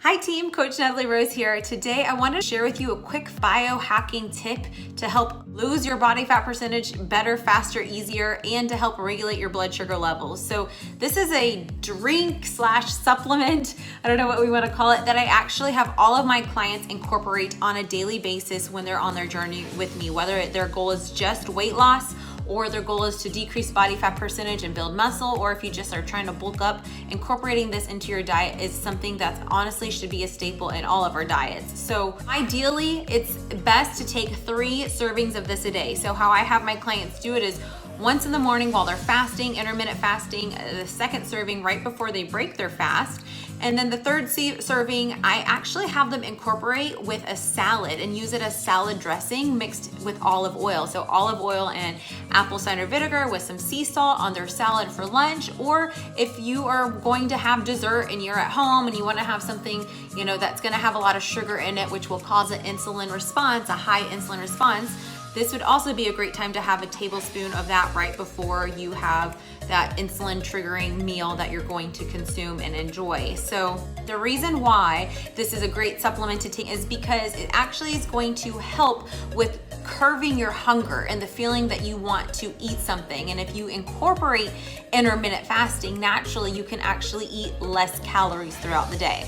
Hi team, Coach Natalie Rose here. Today I want to share with you a quick biohacking tip to help lose your body fat percentage better, faster, easier, and to help regulate your blood sugar levels. So this is a drink / supplement, I don't know what we want to call it, that I actually have all of my clients incorporate on a daily basis when they're on their journey with me, whether their goal is just weight loss or their goal is to decrease body fat percentage and build muscle, or if you just are trying to bulk up. Incorporating this into your diet is something that honestly should be a staple in all of our diets. So ideally, it's best to take 3 servings of this a day. So how I have my clients do it is once in the morning while they're fasting, intermittent fasting, the second serving right before they break their fast, and then the third serving, I actually have them incorporate with a salad and use it as salad dressing mixed with olive oil. So olive oil and apple cider vinegar with some sea salt on their salad for lunch. Or if you are going to have dessert and you're at home and you want to have something, that's going to have a lot of sugar in it, which will cause an insulin response, a high insulin response, this would also be a great time to have a tablespoon of that right before you have that insulin triggering meal that you're going to consume and enjoy. So the reason why this is a great supplement to take is because it actually is going to help with curbing your hunger and the feeling that you want to eat something. And if you incorporate intermittent fasting, naturally you can actually eat less calories throughout the day.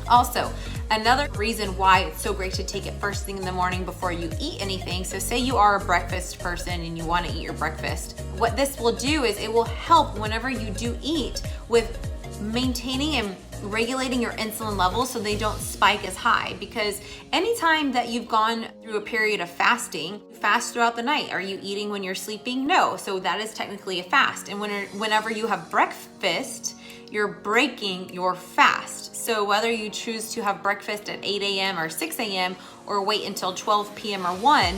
Also, another reason why it's so great to take it first thing in the morning before you eat anything. So say you are a breakfast person and you want to eat your breakfast. What this will do is it will help whenever you do eat with maintaining and regulating your insulin levels so they don't spike as high. Because anytime that you've gone through a period of fasting, you fast throughout the night. Are you eating when you're sleeping? No. So that is technically a fast. And whenever you have breakfast, you're breaking your fast. So whether you choose to have breakfast at 8 a.m. or 6 a.m. or wait until 12 p.m. or 1,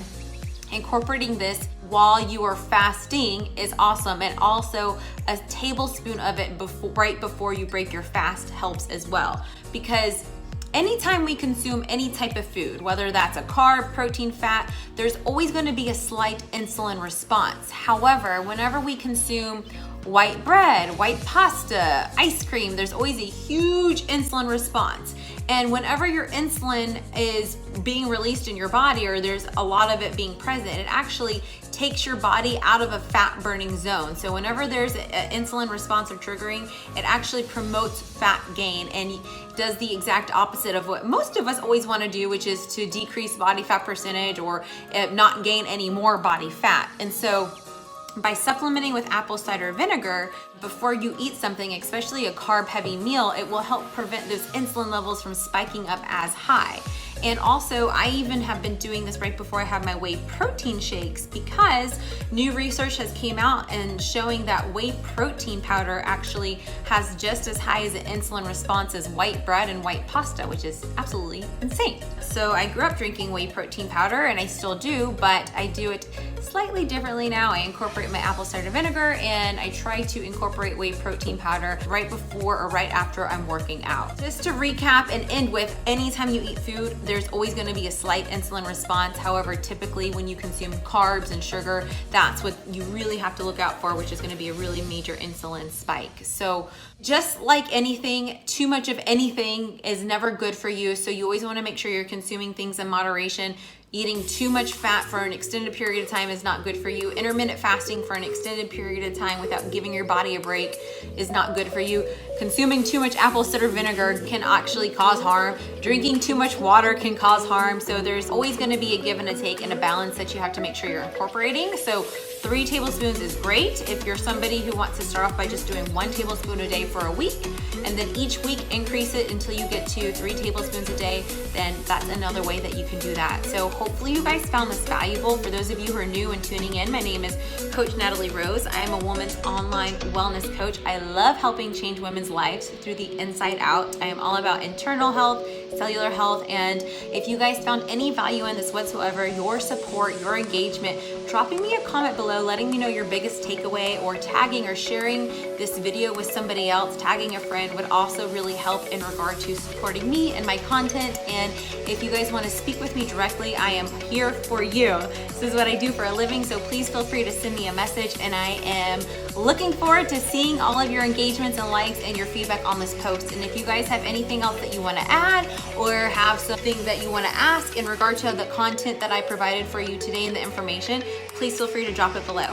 incorporating this while you are fasting is awesome. And also a tablespoon of it right before you break your fast helps as well. Because anytime we consume any type of food, whether that's a carb, protein, fat, there's always going to be a slight insulin response. However, whenever we consume white bread, white pasta, ice cream, there's always a huge insulin response. And whenever your insulin is being released in your body, or there's a lot of it being present, it actually takes your body out of a fat burning zone. So whenever there's an insulin response or triggering, it actually promotes fat gain and does the exact opposite of what most of us always want to do, which is to decrease body fat percentage or not gain any more body fat. And so by supplementing with apple cider vinegar before you eat something, especially a carb heavy meal, it will help prevent those insulin levels from spiking up as high. And also, I even have been doing this right before I have my whey protein shakes, because new research has came out and showing that whey protein powder actually has just as high as an insulin response as white bread and white pasta, which is absolutely insane. So I grew up drinking whey protein powder, and I still do, but I do it slightly differently now. I incorporate my apple cider vinegar, and I try to incorporate whey protein powder right before or right after I'm working out. Just to recap and end with, anytime you eat food, there's always going to be a slight insulin response. However, typically when you consume carbs and sugar, that's what you really have to look out for, which is going to be a really major insulin spike. So just like anything, too much of anything is never good for you. So you always want to make sure you're consuming things in moderation. Eating too much fat for an extended period of time is not good for you. Intermittent fasting for an extended period of time without giving your body a break is not good for you. Consuming too much apple cider vinegar can actually cause harm. Drinking too much water can cause harm. So there's always going to be a give and a take and a balance that you have to make sure you're incorporating. So 3 tablespoons is great if you're somebody who wants to start off by just doing 1 tablespoon a day for a week, and then each week increase it until you get to 3 tablespoons a day. Then that's another way that you can do that. So hopefully you guys found this valuable. For those of you who are new and tuning in, my name is Coach Natalie Rose. I am a woman's online wellness coach. I love helping change women's lives through the inside out. I am all about internal health, cellular health, and if you guys found any value in this whatsoever, your support, your engagement dropping me a comment below, letting me know your biggest takeaway, or tagging or sharing this video with somebody else, tagging a friend, would also really help in regard to supporting me and my content. And if you guys want to speak with me directly, I am here for you. This is what I do for a living, so please feel free to send me a message, and I am looking forward to seeing all of your engagements and likes and your feedback on this post. And if you guys have anything else that you want to add, or have something that you want to ask in regard to the content that I provided for you today and the information, please feel free to drop it below.